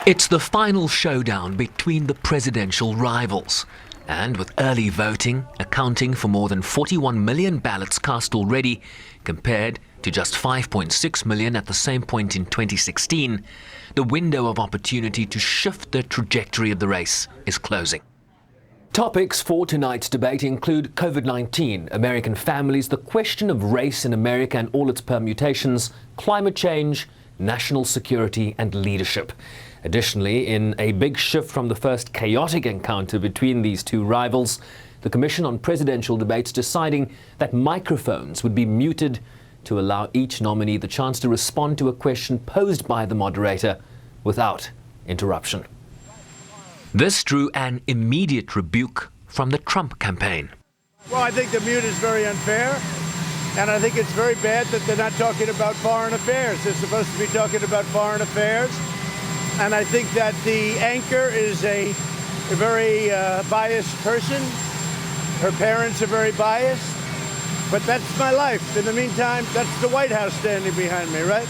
It's the final showdown between the presidential rivals. And with early voting accounting for more than 41 million ballots cast already, compared to just 5.6 million at the same point in 2016, the window of opportunity to shift the trajectory of the race is closing. Topics for tonight's debate include COVID-19, American families, the question of race in America and all its permutations, climate change, national security and leadership. Additionally, in a big shift from the first chaotic encounter between these two rivals, the Commission on Presidential Debates deciding that microphones would be muted to allow each nominee the chance to respond to a question posed by the moderator without interruption. This drew an immediate rebuke from the Trump campaign. Well, I think the mute is very unfair, and I think it's very bad that they're not talking about foreign affairs. They're supposed to be talking about foreign affairs. And I think that the anchor is a very biased person. Her parents are very biased. But that's my life. In the meantime, that's the White House standing behind me, right?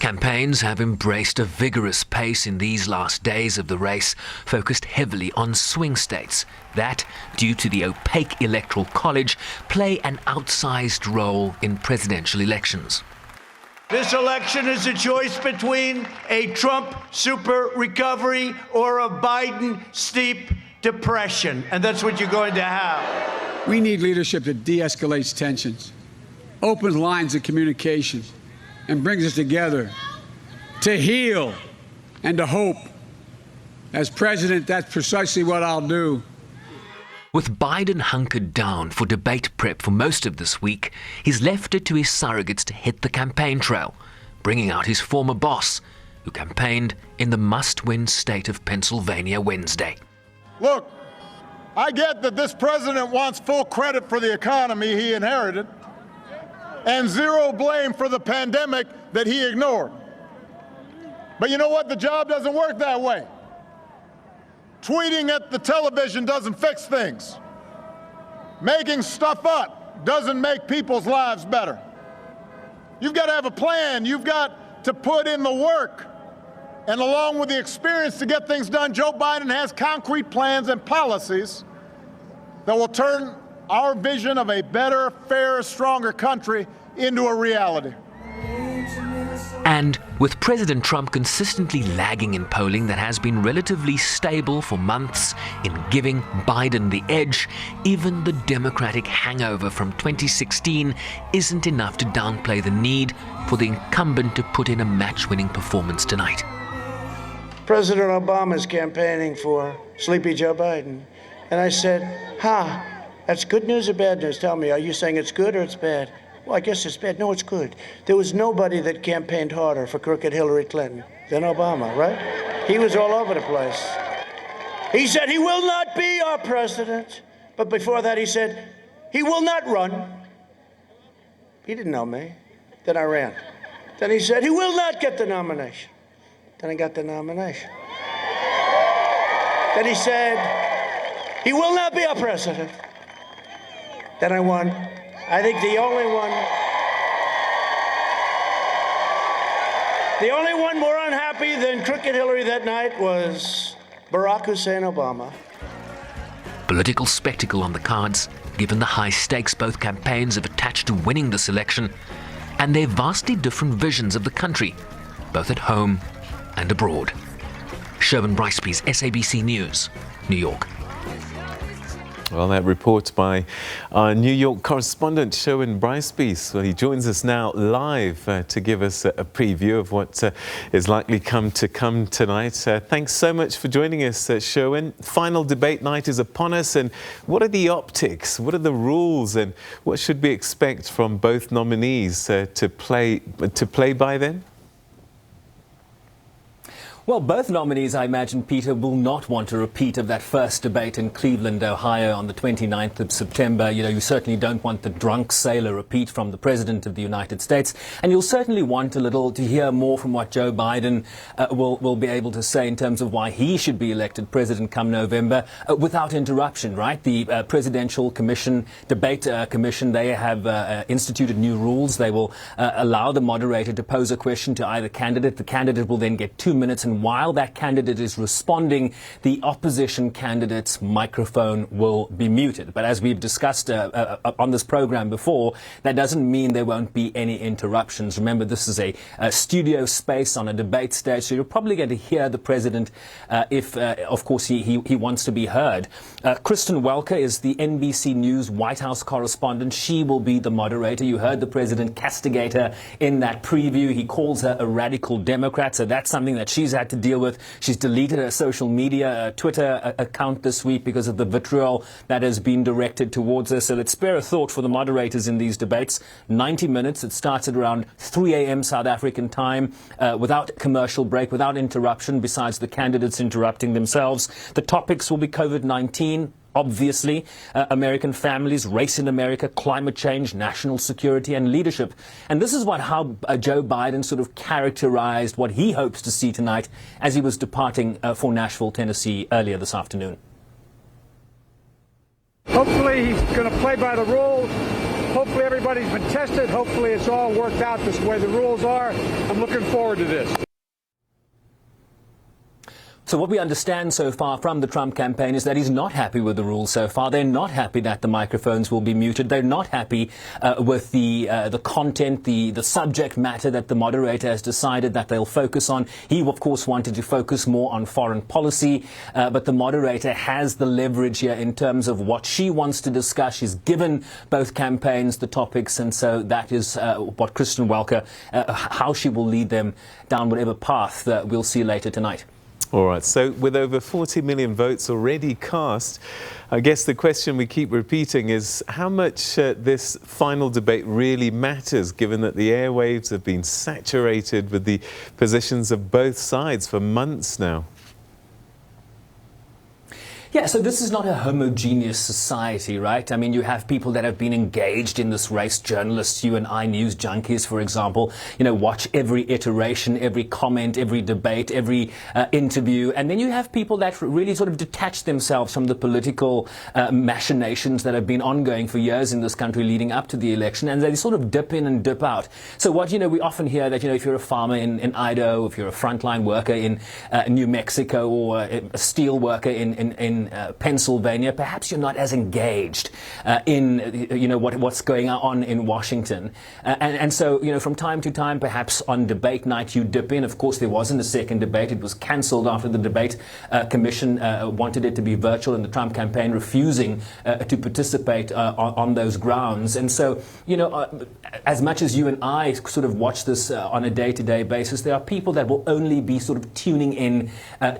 Campaigns have embraced a vigorous pace in these last days of the race, focused heavily on swing states that, due to the opaque Electoral College, play an outsized role in presidential elections. This election is a choice between a Trump super recovery or a Biden steep depression, and that's what you're going to have. We need leadership that de-escalates tensions, opens lines of communication, and brings us together to heal and to hope. As president, that's precisely what I'll do. With Biden hunkered down for debate prep for most of this week, he's left it to his surrogates to hit the campaign trail, bringing out his former boss, who campaigned in the must-win state of Pennsylvania Wednesday. Look, I get that this president wants full credit for the economy he inherited and zero blame for the pandemic that he ignored. But you know what? The job doesn't work that way. Tweeting at the television doesn't fix things. Making stuff up doesn't make people's lives better. You've got to have a plan. You've got to put in the work. And along with the experience to get things done, Joe Biden has concrete plans and policies that will turn our vision of a better, fairer, stronger country into a reality. And with President Trump consistently lagging in polling that has been relatively stable for months in giving Biden the edge, even the Democratic hangover from 2016 isn't enough to downplay the need for the incumbent to put in a match-winning performance tonight. President Obama is campaigning for Sleepy Joe Biden. And I said, that's good news or bad news? Tell me, are you saying it's good or it's bad? Well, I guess it's bad. No, it's good. There was nobody that campaigned harder for crooked Hillary Clinton than Obama, right? He was all over the place. He said he will not be our president. But before that, he said he will not run. He didn't know me. Then I ran. Then he said he will not get the nomination. Then I got the nomination. Then he said he will not be our president. Then I won. I think the only one more unhappy than crooked Hillary that night was Barack Hussein Obama. Political spectacle on the cards, given the high stakes both campaigns have attached to winning this election, and their vastly different visions of the country, both at home and abroad. Sherwin Bryce-Pease, SABC News, New York. Well, that report by our New York correspondent, Sherwin Bryce-Pease. Well, he joins us now live to give us a preview of what is likely to come tonight. Thanks so much for joining us, Sherwin. Final debate night is upon us, and what are the optics? What are the rules, and what should we expect from both nominees to play by then? Well, both nominees, I imagine, Peter, will not want a repeat of that first debate in Cleveland, Ohio on the 29th of September. You know, you certainly don't want the drunk sailor repeat from the President of the United States. And you'll certainly want a little to hear more from what Joe Biden will be able to say in terms of why he should be elected president come November without interruption, right? The Presidential Commission, Debate Commission, they have instituted new rules. They will allow the moderator to pose a question to either candidate. The candidate will then get 2 minutes, and and while that candidate is responding, the opposition candidate's microphone will be muted. But as we've discussed on this program before, that doesn't mean there won't be any interruptions. Remember, this is a studio space on a debate stage, so you're probably going to hear the president if, of course, he wants to be heard. Kristen Welker is the NBC News White House correspondent. She will be the moderator. You heard the president castigate her in that preview. He calls her a radical Democrat, so that's something that she's had to deal with. She's deleted her social media Twitter account this week because of the vitriol that has been directed towards her. So let's spare a thought for the moderators in these debates. 90 minutes. It starts at around 3 a.m. South African time, without commercial break, without interruption, besides the candidates interrupting themselves. The topics will be COVID-19, obviously, American families, race in America, climate change, national security and leadership. And this is how Joe Biden sort of characterized what he hopes to see tonight as he was departing for Nashville, Tennessee earlier this afternoon. Hopefully he's going to play by the rules. Hopefully everybody's been tested. Hopefully it's all worked out this way the rules are. I'm looking forward to this. So what we understand so far from the Trump campaign is that he's not happy with the rules so far. They're not happy that the microphones will be muted. They're not happy with the content, the subject matter that the moderator has decided that they'll focus on. He, of course, wanted to focus more on foreign policy, but the moderator has the leverage here in terms of what she wants to discuss. She's given both campaigns the topics, and so that is what Kristen Welker, how she will lead them down whatever path that we'll see later tonight. All right, so with over 40 million votes already cast, I guess the question we keep repeating is how much this final debate really matters, given that the airwaves have been saturated with the positions of both sides for months now. Yeah, so this is not a homogeneous society, right? I mean, you have people that have been engaged in this race, journalists, you and I, news junkies, for example, watch every iteration, every comment, every debate, every interview. And then you have people that really sort of detach themselves from the political machinations that have been ongoing for years in this country leading up to the election. And they sort of dip in and dip out. So we often hear that, if you're a farmer in Idaho, if you're a frontline worker in New Mexico, or a steel worker in Pennsylvania, perhaps you're not as engaged in what's going on in Washington, and so from time to time, perhaps on debate night, you dip in. Of course, there wasn't a second debate; it was cancelled after the debate commission wanted it to be virtual, and the Trump campaign refusing to participate on those grounds. And so, as much as you and I sort of watch this on a day-to-day basis, there are people that will only be sort of tuning in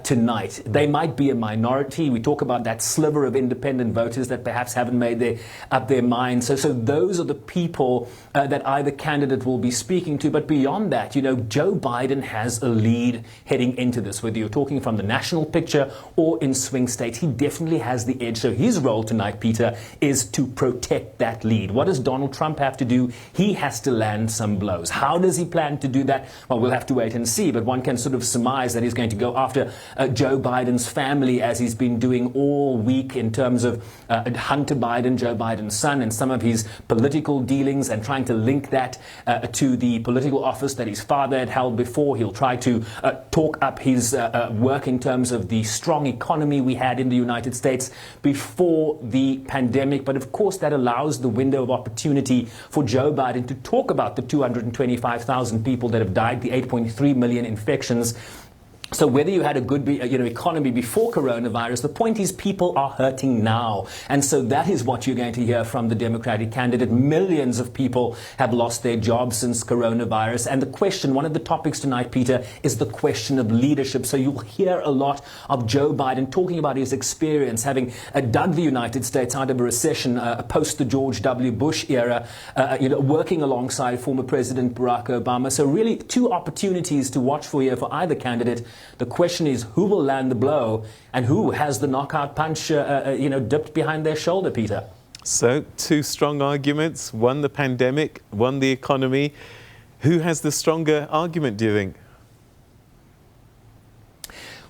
tonight. They might be a minority. We talk about that sliver of independent voters that perhaps haven't made up their minds. So those are the people that either candidate will be speaking to. But beyond that, Joe Biden has a lead heading into this. Whether you're talking from the national picture or in swing states, he definitely has the edge. So his role tonight, Peter, is to protect that lead. What does Donald Trump have to do? He has to land some blows. How does he plan to do that? Well, we'll have to wait and see. But one can sort of surmise that he's going to go after Joe Biden's family, as he's been doing all week in terms of Hunter Biden, Joe Biden's son, and some of his political dealings, and trying to link that to the political office that his father had held before. He'll try to talk up his work in terms of the strong economy we had in the United States before the pandemic. But of course, that allows the window of opportunity for Joe Biden to talk about the 225,000 people that have died, the 8.3 million infections. So whether you had a good economy before coronavirus, the point is people are hurting now. And so that is what you're going to hear from the Democratic candidate. Millions of people have lost their jobs since coronavirus. And the question, one of the topics tonight, Peter, is the question of leadership. So you'll hear a lot of Joe Biden talking about his experience, having dug the United States out of a recession post the George W. Bush era, working alongside former President Barack Obama. So really two opportunities to watch for here for either candidate. The question is who will land the blow and who has the knockout punch, dipped behind their shoulder, Peter. So, two strong arguments, one the pandemic, one the economy. Who has the stronger argument, do you think?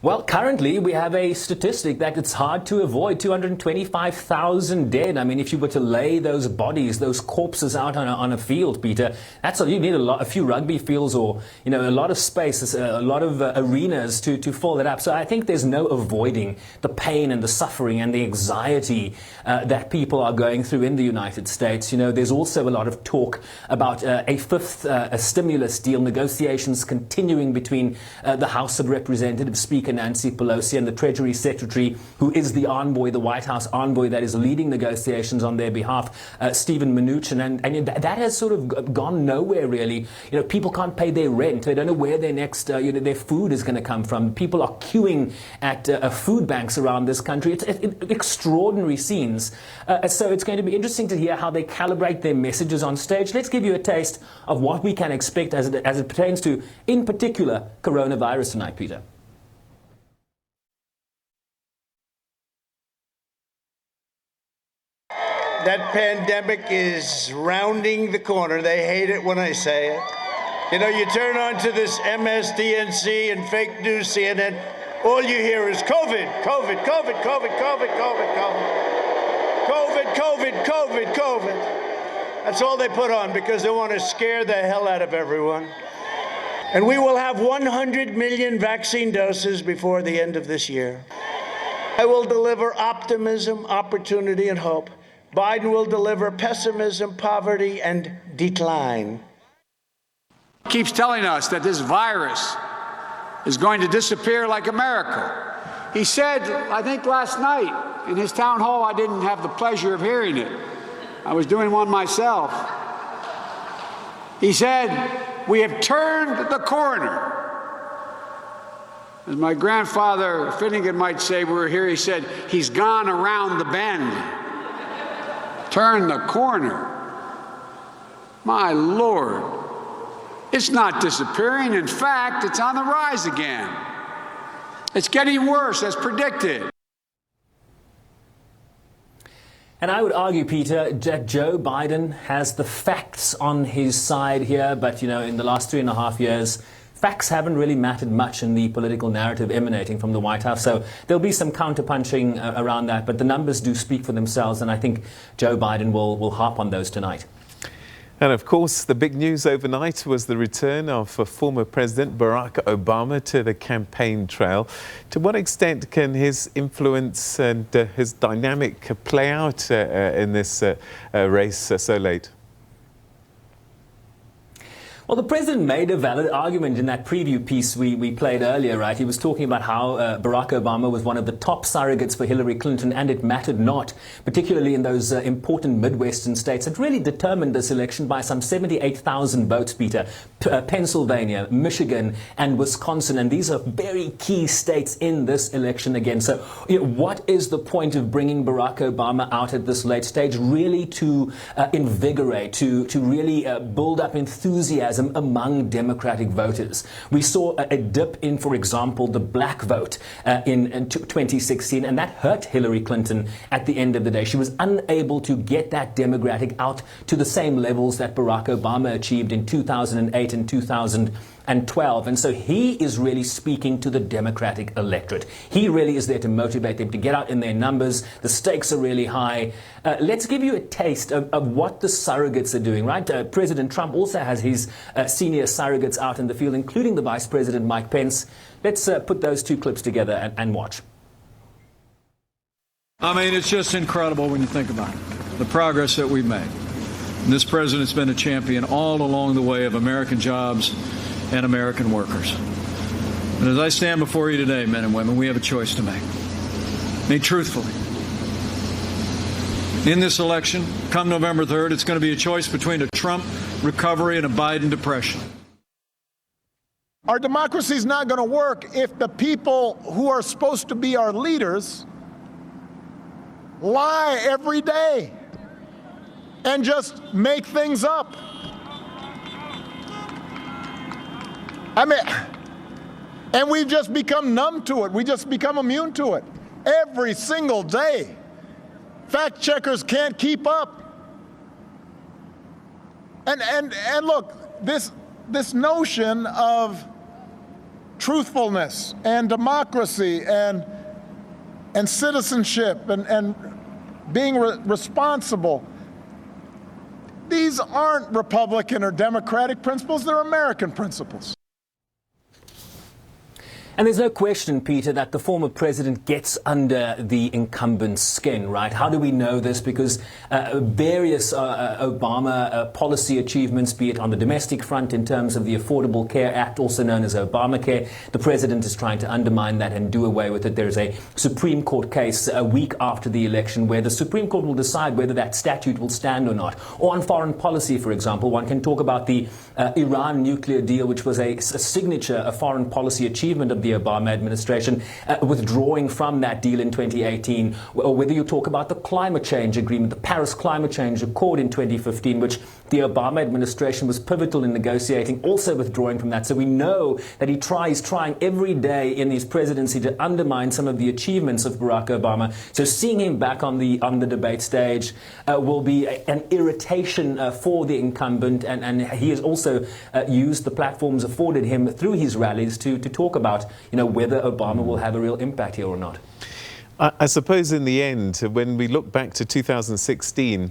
Well, currently we have a statistic that it's hard to avoid 225,000 dead. I mean, if you were to lay those bodies, those corpses out on a field, Peter, that's all you need, a few rugby fields or, you know, a lot of space, a lot of arenas to fill that up. So I think there's no avoiding the pain and the suffering and the anxiety that people are going through in the United States. You know, there's also a lot of talk about a fifth stimulus deal, negotiations continuing between the House of Representatives Speaker Nancy Pelosi and the Treasury Secretary, who is the envoy, the White House envoy that is leading negotiations on their behalf, Stephen Mnuchin, and that has sort of gone nowhere really. You know, people can't pay their rent. They don't know where their next, their food is going to come from. People are queuing at food banks around this country. It's extraordinary scenes. So it's going to be interesting to hear how they calibrate their messages on stage. Let's give you a taste of what we can expect as it pertains to, in particular, coronavirus tonight, Peter. That pandemic is rounding the corner. They hate it when I say it. You know, you turn on to this MSDNC and fake news CNN, all you hear is COVID, COVID, COVID, COVID, COVID, COVID, COVID, COVID, COVID, COVID, COVID. That's all they put on because they want to scare the hell out of everyone. And we will have 100 million vaccine doses before the end of this year. I will deliver optimism, opportunity, and hope. Biden will deliver pessimism, poverty, and decline. Keeps telling us that this virus is going to disappear like a miracle. He said, I think last night in his town hall, I didn't have the pleasure of hearing it. I was doing one myself. He said, we have turned the corner. As my grandfather Finnegan might say, we were here, he said, he's gone around the bend. Turn the corner. My Lord. It's not disappearing. In fact, it's on the rise again. It's getting worse, as predicted. And I would argue, Peter, that Joe Biden has the facts on his side here. But, you know, in the last 3.5 years, facts haven't really mattered much in the political narrative emanating from the White House. So there'll be some counterpunching around that. But the numbers do speak for themselves. And I think Joe Biden will harp on those tonight. And of course, the big news overnight was the return of former President Barack Obama to the campaign trail. To what extent can his influence and his dynamic play out in this race so late? Well, the president made a valid argument in that preview piece we played earlier, right? He was talking about how Barack Obama was one of the top surrogates for Hillary Clinton, and it mattered not, particularly in those important Midwestern states that really determined this election by some 78,000 votes, Peter. Pennsylvania, Michigan, and Wisconsin, and these are very key states in this election again. So, you know, what is the point of bringing Barack Obama out at this late stage? Really to invigorate, to really build up enthusiasm among Democratic voters. We saw a dip in, for example, the black vote in 2016, and that hurt Hillary Clinton at the end of the day. She was unable to get that demographic out to the same levels that Barack Obama achieved in 2008 and 2012. And so he is really speaking to the Democratic electorate. He really is there to motivate them to get out in their numbers. The stakes are really high. Let's give you a taste of what the surrogates are doing, right? President Trump also has his senior surrogates out in the field, including the Vice President Mike Pence. Let's put those two clips together and watch. I mean, it's just incredible when you think about it, the progress that we've made. And this president's been a champion all along the way of American jobs and American workers. And as I stand before you today, men and women, we have a choice to make. I mean, truthfully, in this election, come November 3rd, it's going to be a choice between a Trump recovery and a Biden depression. Our democracy is not going to work if the people who are supposed to be our leaders lie every day and just make things up. I mean, and we've just become numb to it. We just become immune to it every single day. Fact checkers can't keep up. And look, this notion of truthfulness and democracy and citizenship and being responsible. These aren't Republican or Democratic principles, they're American principles. And there's no question, Peter, that the former president gets under the incumbent's skin, right? How do we know this? Because various Obama policy achievements, be it on the domestic front in terms of the Affordable Care Act, also known as Obamacare, the president is trying to undermine that and do away with it. There's a Supreme Court case a week after the election where the Supreme Court will decide whether that statute will stand or not. Or on foreign policy, for example, one can talk about the Iran nuclear deal, which was a signature, a foreign policy achievement of the Obama administration, withdrawing from that deal in 2018, or whether you talk about the climate change agreement, the Paris Climate Change Accord in 2015, which the Obama administration was pivotal in negotiating, also withdrawing from that. So we know that he's trying every day in his presidency to undermine some of the achievements of Barack Obama. So seeing him back on the debate stage will be an irritation for the incumbent, and he has also used the platforms afforded him through his rallies to talk about, whether Obama will have a real impact here or not. I suppose in the end, when we look back to 2016,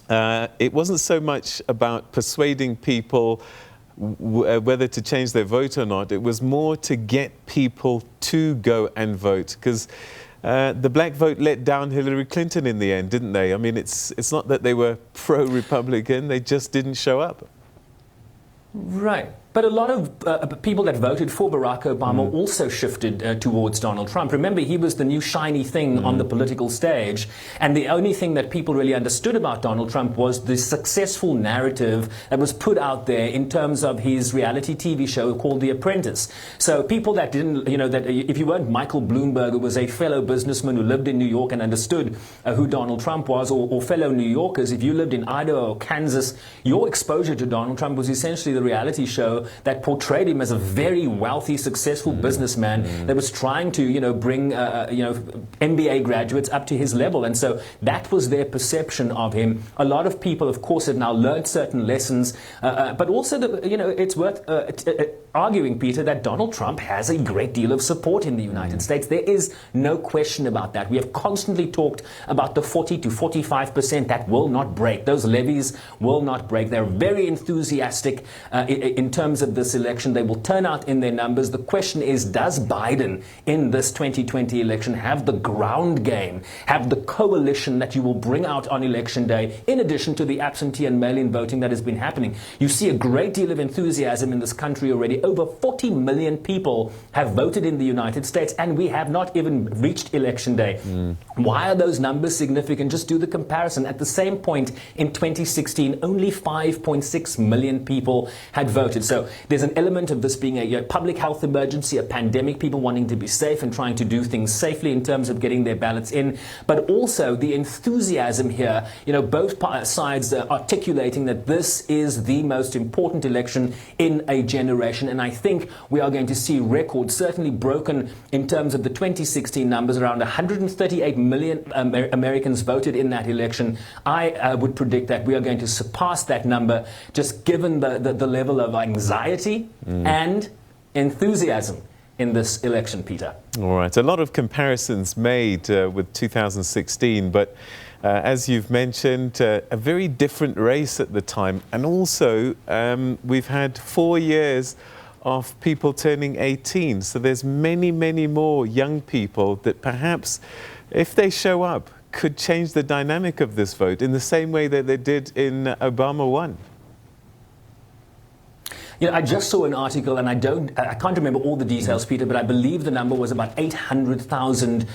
it wasn't so much about persuading people whether to change their vote or not. It was more to get people to go and vote, because the black vote let down Hillary Clinton in the end, didn't they? I mean, it's not that they were pro-Republican, they just didn't show up. Right. But a lot of people that voted for Barack Obama also shifted towards Donald Trump. Remember, he was the new shiny thing on the political stage. And the only thing that people really understood about Donald Trump was the successful narrative that was put out there in terms of his reality TV show called The Apprentice. So people that didn't, that if you weren't Michael Bloomberg, who was a fellow businessman who lived in New York and understood who Donald Trump was, or fellow New Yorkers, if you lived in Idaho or Kansas, your exposure to Donald Trump was essentially the reality show that portrayed him as a very wealthy, successful businessman that was trying to, bring, MBA graduates up to his level. And so that was their perception of him. A lot of people, of course, have now learned certain lessons, but also, it's worth arguing, Peter, that Donald Trump has a great deal of support in the United States. There is no question about that. We have constantly talked about the 40 to 45% that will not break. Those levies will not break. They're very enthusiastic in terms of this election. They will turn out in their numbers. The question is, does Biden in this 2020 election have the ground game, have the coalition that you will bring out on election day, in addition to the absentee and mail-in voting that has been happening? You see a great deal of enthusiasm in this country already. Over 40 million people have voted in the United States, and we have not even reached election day. Why are those numbers significant? Just do the comparison. At the same point in 2016, only 5.6 million people had voted. So there's an element of this being a public health emergency, a pandemic, people wanting to be safe and trying to do things safely in terms of getting their ballots in, but also the enthusiasm here, both sides articulating that this is the most important election in a generation. And I think we are going to see records certainly broken in terms of the 2016 numbers. Around 138 million Americans voted in that election. I would predict that we are going to surpass that number, just given the level of anxiety and enthusiasm in this election, Peter. All right. A lot of comparisons made with 2016, but as you've mentioned, a very different race at the time. And also, we've had 4 years of people turning 18. So there's many, many more young people that perhaps, if they show up, could change the dynamic of this vote in the same way that they did in Obama 1. I just saw an article, and I can't remember all the details, Peter, but I believe the number was about 800,000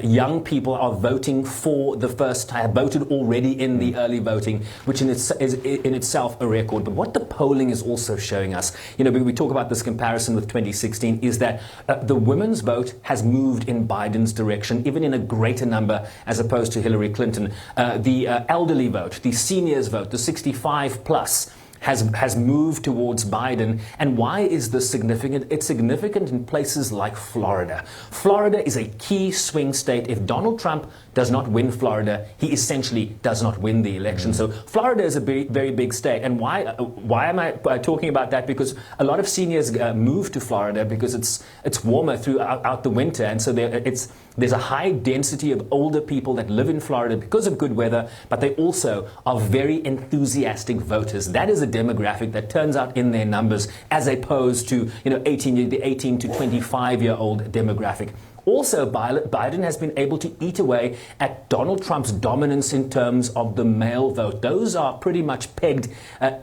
young people are voting for the first time, have voted already in the early voting, which is in itself a record. But what the polling is also showing us, we talk about this comparison with 2016, is that the women's vote has moved in Biden's direction, even in a greater number as opposed to Hillary Clinton. The elderly vote, the seniors vote, the 65 plus, has moved towards Biden. And why is this significant? It's significant in places like Florida. Florida is a key swing state. If Donald Trump does not win Florida, he essentially does not win the election. So Florida is a very big state. And why am I talking about that? Because a lot of seniors move to Florida because it's warmer throughout the winter. And so there's a high density of older people that live in Florida because of good weather, but they also are very enthusiastic voters. That is a demographic that turns out in their numbers as opposed to, the 18 to 25-year-old demographic. Also, Biden has been able to eat away at Donald Trump's dominance in terms of the male vote. Those are pretty much pegged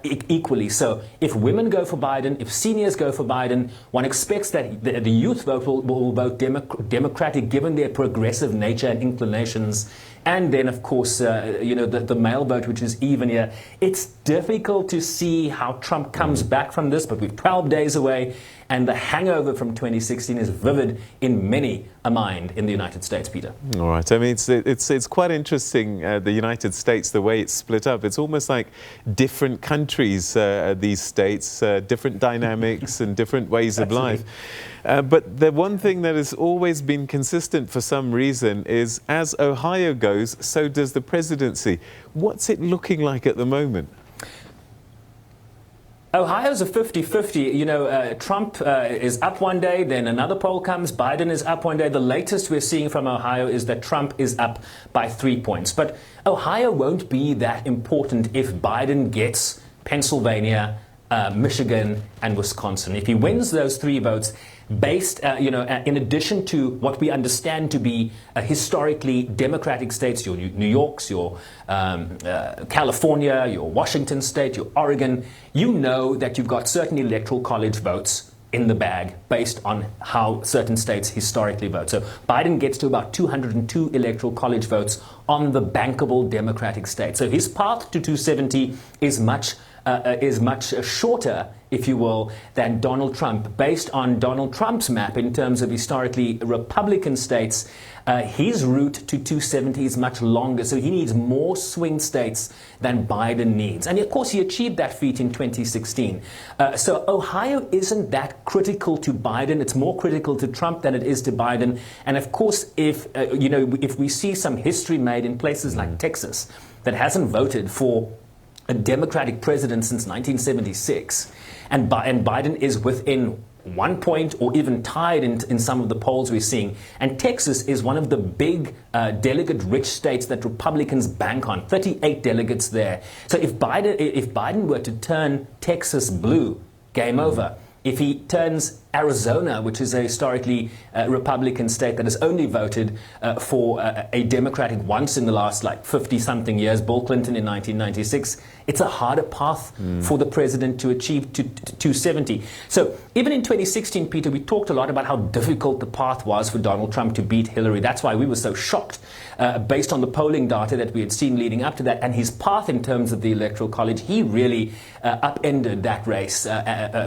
equally. So if women go for Biden, if seniors go for Biden, one expects that the youth vote will vote Democratic given their progressive nature and inclinations. And then, of course, the male vote, which is even here. It's difficult to see how Trump comes back from this, but we're 12 days away, and the hangover from 2016 is vivid in many a mind in the United States, Peter. All right. I mean, it's quite interesting, the United States, the way it's split up. It's almost like different countries, these states, different dynamics and different ways of life. But the one thing that has always been consistent for some reason is as Ohio goes, so does the presidency. What's it looking like at the moment? Ohio's a 50-50. Trump is up one day, then another poll comes, Biden is up one day. The latest we're seeing from Ohio is that Trump is up by 3 points. But Ohio won't be that important if Biden gets Pennsylvania, Michigan, and Wisconsin. If he wins those 3 votes, based, in addition to what we understand to be historically Democratic states, your New Yorks, your California, your Washington state, your Oregon, you know that you've got certain electoral college votes in the bag based on how certain states historically vote. So Biden gets to about 202 electoral college votes on the bankable Democratic states. So his path to 270 is much shorter, if you will, than Donald Trump. Based on Donald Trump's map in terms of historically Republican states, his route to 270 is much longer. So he needs more swing states than Biden needs. And of course, he achieved that feat in 2016. So Ohio isn't that critical to Biden. It's more critical to Trump than it is to Biden. And of course, if we see some history made in places like Texas that hasn't voted for a Democratic president since 1976, and Biden is within 1 point or even tied in some of the polls we're seeing. And Texas is one of the big delegate-rich states that Republicans bank on, 38 delegates there. So if Biden were to turn Texas blue, game over. If he turns Arizona, which is a historically Republican state that has only voted for a Democratic once in the last 50-something years, Bill Clinton in 1996, it's a harder path for the president to achieve 270. So even in 2016, Peter, we talked a lot about how difficult the path was for Donald Trump to beat Hillary. That's why we were so shocked based on the polling data that we had seen leading up to that. And his path in terms of the Electoral College, he really upended that race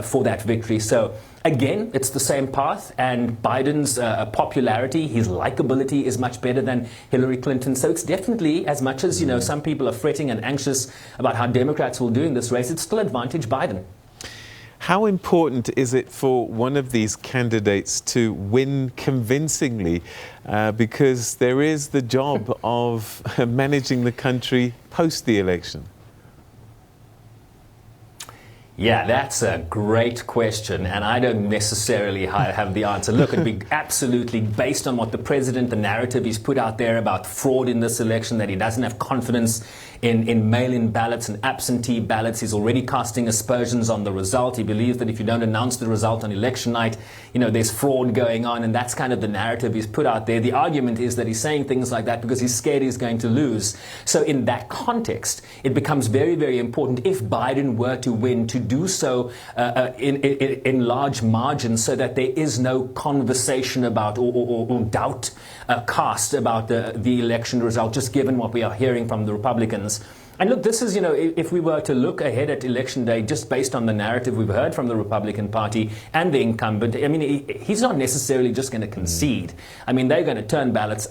for that victory. So again, it's the same path, and Biden's popularity, his likability is much better than Hillary Clinton. So it's definitely, as much as some people are fretting and anxious about how Democrats will do in this race, it's still advantage Biden. How important is it for one of these candidates to win convincingly? Because there is the job of managing the country post the election. Yeah, that's a great question, and I don't necessarily have the answer. Look, it'd be absolutely based on what the president, the narrative he's put out there about fraud in this election, that he doesn't have confidence in mail-in ballots and absentee ballots. He's already casting aspersions on the result. He believes that if you don't announce the result on election night, there's fraud going on, and that's kind of the narrative he's put out there. The argument is that he's saying things like that because he's scared he's going to lose. So in that context, it becomes very, very important, if Biden were to win, to do so in large margins, so that there is no conversation about or doubt cast about the election result, just given what we are hearing from the Republicans. And look, this is, if we were to look ahead at Election Day, just based on the narrative we've heard from the Republican Party and the incumbent, I mean, he's not necessarily just going to concede. I mean, they're going to turn ballots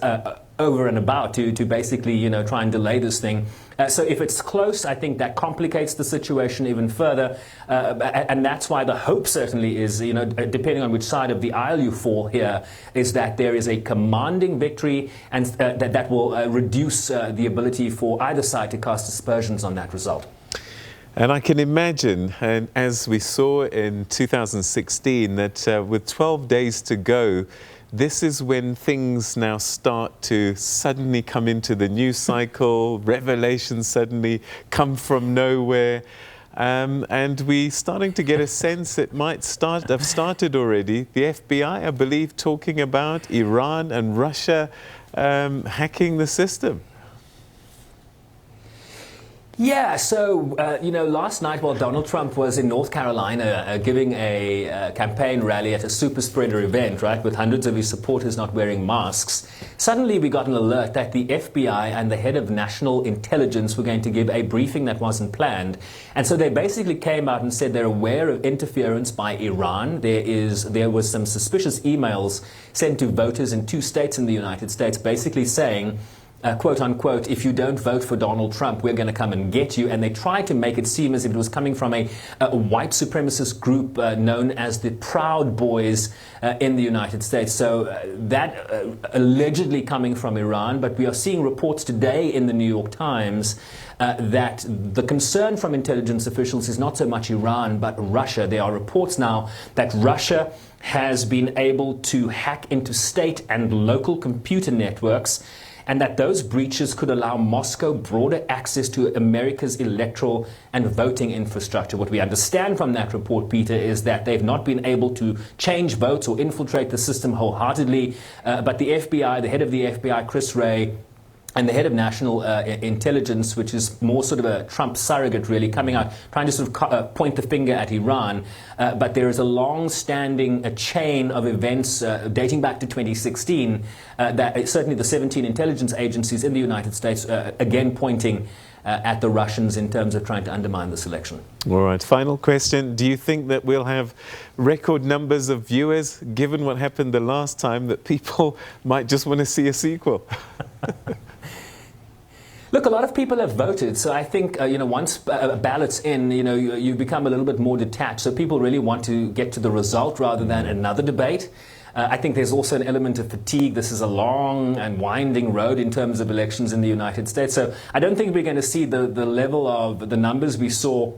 over and about to basically, you know, try and delay this thing. So if it's close, I think that complicates the situation even further. And that's why the hope certainly is, you know, depending on which side of the aisle you fall here, is that there is a commanding victory and that will reduce the ability for either side to cast aspersions on that result. And I can imagine, and as we saw in 2016, that with 12 days to go, this is when things now start to suddenly come into the news cycle, revelations suddenly come from nowhere, and we're starting to get a sense it might have started already. The FBI, I believe, talking about Iran and Russia hacking the system. Yeah, so, you know, last night while Donald Trump was in North Carolina giving a campaign rally at a super spreader event, right, with hundreds of his supporters not wearing masks, suddenly we got an alert that the FBI and the head of national intelligence were going to give a briefing that wasn't planned. And so they basically came out and said they're aware of interference by Iran. There was some suspicious emails sent to voters in 2 states in the United States basically saying, quote unquote, if you don't vote for Donald Trump, we're going to come and get you. And they tried to make it seem as if it was coming from a white supremacist group known as the Proud Boys in the United States. So that allegedly coming from Iran. But we are seeing reports today in the New York Times that the concern from intelligence officials is not so much Iran, but Russia. There are reports now that Russia has been able to hack into state and local computer networks, and that those breaches could allow Moscow broader access to America's electoral and voting infrastructure. What we understand from that report, Peter, is that they've not been able to change votes or infiltrate the system wholeheartedly, but the FBI, the head of the FBI, Chris Wray, and the head of national intelligence, which is more sort of a Trump surrogate, really, coming out, trying to sort of point the finger at Iran. But there is a long-standing chain of events dating back to 2016 that certainly the 17 intelligence agencies in the United States, again, pointing at the Russians in terms of trying to undermine this election. All right, final question. Do you think that we'll have record numbers of viewers, given what happened the last time, that people might just want to see a sequel? Look, a lot of people have voted, so I think, you know, once a ballot's in, you know, you become a little bit more detached. So people really want to get to the result rather than another debate. I think there's also an element of fatigue. This is a long and winding road in terms of elections in the United States. So I don't think we're going to see the level of the numbers we saw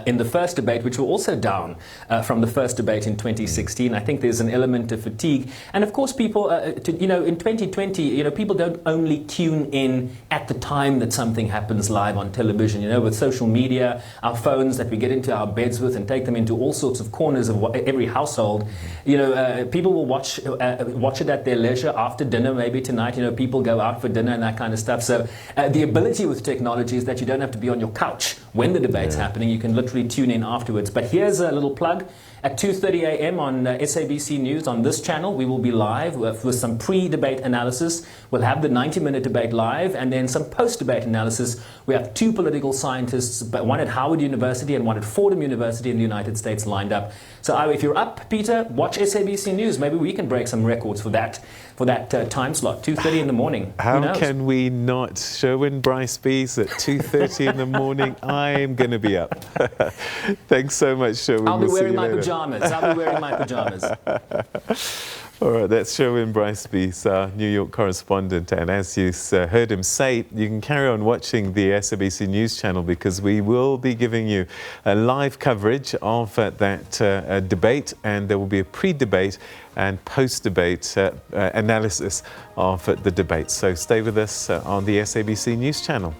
in the first debate, which were also down from the first debate in 2016. I think there's an element of fatigue. And of course, people, you know, in 2020, you know, people don't only tune in at the time that something happens live on television. You know, with social media, our phones that we get into our beds with and take them into all sorts of corners of every household, you know, people will watch it at their leisure after dinner, maybe tonight. You know, people go out for dinner and that kind of stuff. So the ability with technology is that you don't have to be on your couch when the debate's happening. You can literally tune in afterwards. But here's a little plug. At 2:30 a.m. on SABC News on this channel, we will be live with some pre-debate analysis. We'll have the 90-minute debate live and then some post-debate analysis. We have 2 political scientists, one at Howard University and one at Fordham University in the United States lined up. So if you're up, Peter, watch SABC News. Maybe we can break some records for that time slot, 2:30 in the morning. How can we not? Sherwin Bryce-Pease at 2:30 in the morning. I'm going to be up. Thanks so much, Sherwin. I'll be wearing my pajamas. I'll be wearing my pajamas. All right, that's Sherwin Bryce-Pease, our New York correspondent. And as you heard him say, you can carry on watching the SABC News channel because we will be giving you a live coverage of that debate, and there will be a pre-debate and post-debate analysis of the debate. So stay with us on the SABC News channel.